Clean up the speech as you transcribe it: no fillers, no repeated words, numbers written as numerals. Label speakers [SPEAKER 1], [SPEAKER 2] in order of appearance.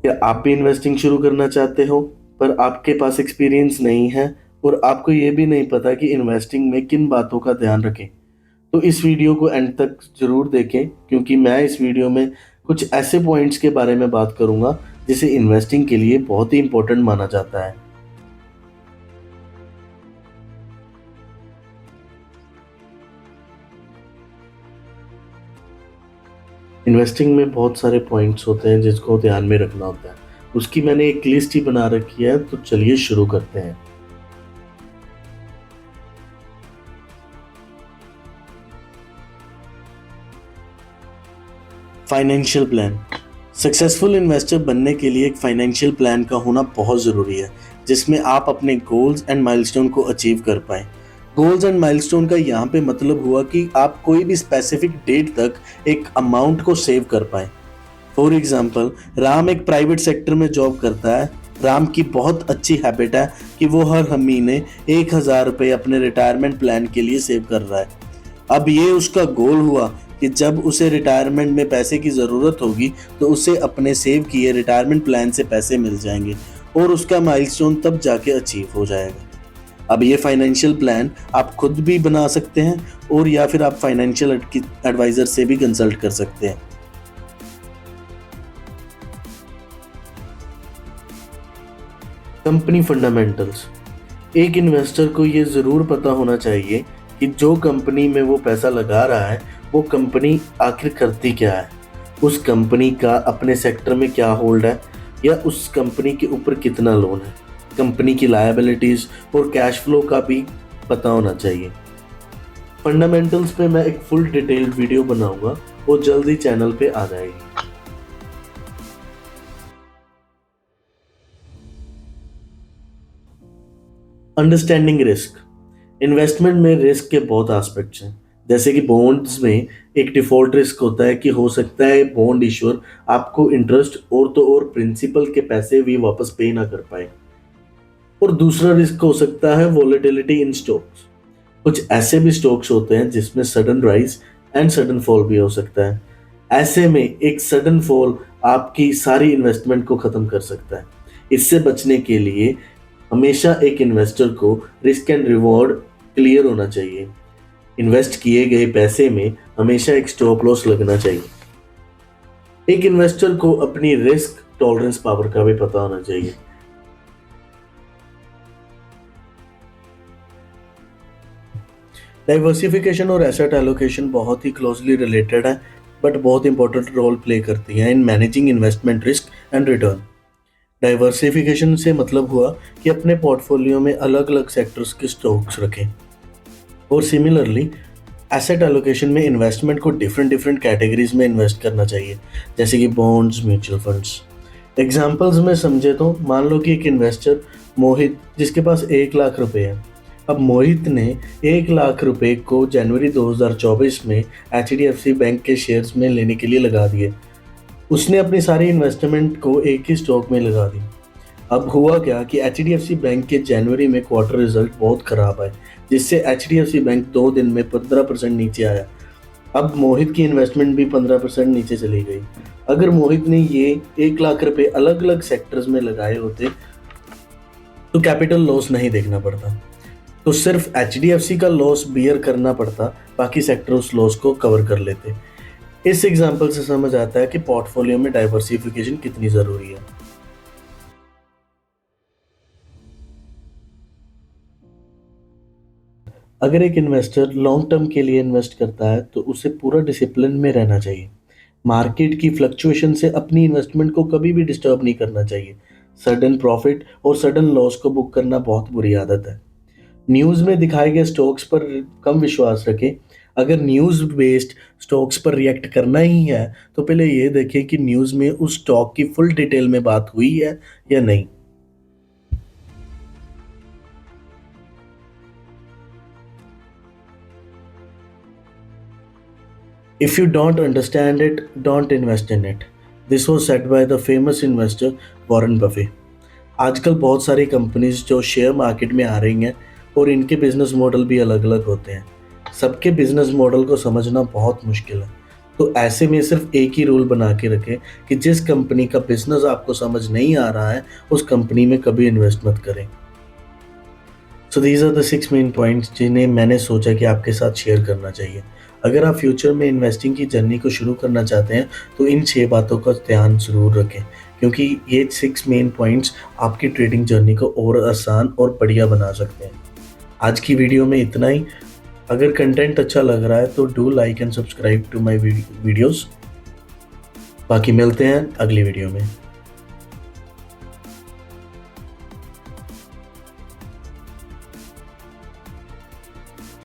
[SPEAKER 1] क्या आप भी इन्वेस्टिंग शुरू करना चाहते हो पर आपके पास एक्सपीरियंस नहीं है और आपको ये भी नहीं पता कि इन्वेस्टिंग में किन बातों का ध्यान रखें? तो इस वीडियो को एंड तक ज़रूर देखें क्योंकि मैं इस वीडियो में कुछ ऐसे पॉइंट्स के बारे में बात करूंगा जिसे इन्वेस्टिंग के लिए बहुत ही इंपॉर्टेंट माना जाता है। इन्वेस्टिंग में बहुत सारे पॉइंट्स होते हैं जिसको ध्यान में रखना होता है। उसकी मैंने एक लिस्ट ही बना रखी है, तो चलिए शुरू करते हैं। Financial plan. सक्सेसफुल इन्वेस्टर बनने के लिए एक फाइनेंशियल प्लान का होना बहुत ज़रूरी है जिसमें आप अपने गोल्स एंड माइलस्टोन को अचीव कर पाएं। गोल्स एंड माइलस्टोन का यहाँ पे मतलब हुआ कि आप कोई भी स्पेसिफिक डेट तक एक अमाउंट को सेव कर पाएं। फॉर एग्जाम्पल, राम एक प्राइवेट सेक्टर में जॉब करता है। राम की बहुत अच्छी हैबिट है कि वो हर महीने 1,000 रुपये अपने रिटायरमेंट प्लान के लिए सेव कर रहा है। अब ये उसका गोल हुआ कि जब उसे रिटायरमेंट में पैसे की ज़रूरत होगी तो उसे अपने सेव किए रिटायरमेंट प्लान से पैसे मिल जाएंगे और उसका माइलस्टोन तब जाके अचीव हो जाएगा। अब ये फाइनेंशियल प्लान आप खुद भी बना सकते हैं और या फिर आप फाइनेंशियल एडवाइज़र से भी कंसल्ट कर सकते हैं। Company fundamentals. एक इन्वेस्टर को ये ज़रूर पता होना चाहिए कि जो कंपनी में वो पैसा लगा रहा है वो कंपनी आखिर करती क्या है, उस कंपनी का अपने सेक्टर में क्या होल्ड है या उस कंपनी के ऊपर कितना लोन है, कंपनी की लायबिलिटीज़ और कैश फ्लो का भी पता होना चाहिए। फंडामेंटल्स पे मैं एक फुल डिटेल्ड वीडियो बनाऊंगा, वो जल्दी चैनल पे आ जाएगी। Understanding risk. इन्वेस्टमेंट में रिस्क के बहुत एस्पेक्ट्स हैं, जैसे कि बॉन्ड्स में एक डिफॉल्ट रिस्क होता है कि हो सकता है बॉन्ड इश्यूअर आपको इंटरेस्ट और तो और प्रिंसिपल के पैसे भी वापस पे ना कर पाए। और दूसरा रिस्क हो सकता है वॉलेटिलिटी इन स्टॉक्स। कुछ ऐसे भी स्टॉक्स होते हैं जिसमें sudden rise and sudden fall भी हो सकता है। ऐसे में एक सडन फॉल आपकी सारी इन्वेस्टमेंट को ख़त्म कर सकता है। इससे बचने के लिए हमेशा एक इन्वेस्टर को रिस्क एंड रिवॉर्ड क्लियर होना चाहिए। इन्वेस्ट किए गए पैसे में हमेशा एक स्टॉप लॉस लगना चाहिए। एक इन्वेस्टर को अपनी रिस्क टॉलरेंस पावर का भी पता होना चाहिए। डाइवर्सिफिकेशन और एसेट एलोकेशन बहुत ही क्लोजली रिलेटेड है, बट बहुत इंपॉर्टेंट रोल प्ले करती हैं in managing investment risk and return. Diversification से मतलब हुआ कि अपने पोर्टफोलियो में अलग अलग सेक्टर्स के स्टॉक्स रखें। और सिमिलरली एसेट एलोकेशन में इन्वेस्टमेंट को डिफरेंट डिफरेंट कैटेगरीज में इन्वेस्ट करना चाहिए, जैसे कि बॉन्ड्स, म्यूचुअल फंड्स। एग्जाम्पल्स में समझे तो मान लो कि एक इन्वेस्टर मोहित जिसके पास 1,00,000 रुपए है। अब मोहित ने 1,00,000 रुपए को जनवरी 2024 में HDFC बैंक के शेयर्स में लेने के लिए लगा दिए। उसने अपनी सारी इन्वेस्टमेंट को एक ही स्टॉक में लगा दी। अब हुआ क्या कि HDFC बैंक के जनवरी में क्वार्टर रिजल्ट बहुत खराब आए, जिससे HDFC बैंक 2 दिन में 15% नीचे आया। अब मोहित की इन्वेस्टमेंट भी 15% नीचे चली गई। अगर मोहित ने ये 1,00,000 रुपए अलग अलग सेक्टर्स में लगाए होते तो कैपिटल लॉस नहीं देखना पड़ता, तो सिर्फ HDFC का लॉस बियर करना पड़ता, बाकी सेक्टर उस लॉस को कवर कर लेते। इस एग्जाम्पल से समझ आता है कि पोर्टफोलियो में डाइवर्सिफिकेशन कितनी ज़रूरी है। अगर एक इन्वेस्टर लॉन्ग टर्म के लिए इन्वेस्ट करता है तो उसे पूरा डिसिप्लिन में रहना चाहिए। मार्केट की फ्लक्चुएशन से अपनी इन्वेस्टमेंट को कभी भी डिस्टर्ब नहीं करना चाहिए। सडन प्रॉफिट और सडन लॉस को बुक करना बहुत बुरी आदत है। न्यूज़ में दिखाए गए स्टॉक्स पर कम विश्वास रखें। अगर न्यूज़ बेस्ड स्टॉक्स पर रिएक्ट करना ही है तो पहले ये देखें कि न्यूज़ में उस स्टॉक की फुल डिटेल में बात हुई है या नहीं। If you don't understand it, don't invest in it. This was said by the famous investor Warren Buffett. आजकल बहुत सारी कंपनीज जो शेयर मार्केट में आ रही हैं और इनके बिजनेस मॉडल भी अलग अलग होते हैं। सबके बिजनेस मॉडल को समझना बहुत मुश्किल है। तो ऐसे में सिर्फ एक ही रूल बना के रखें कि जिस कंपनी का बिजनेस आपको समझ नहीं आ रहा है, उस कंपनी में कभी इन्वेस्ट मत करें। So these are the 6 main points जिन्हें मैंने सोचा कि आपके साथ शेयर करना चाहिए। अगर आप फ्यूचर में इन्वेस्टिंग की जर्नी को शुरू करना चाहते हैं, तो इन 6 बातों का ध्यान ज़रूर रखें, क्योंकि ये 6 मेन पॉइंट्स आपकी ट्रेडिंग जर्नी को और आसान और बढ़िया बना सकते हैं। आज की वीडियो में इतना ही। अगर कंटेंट अच्छा लग रहा है तो do like and subscribe to my videos. बाकी मिलते हैं अगली वीडियो में।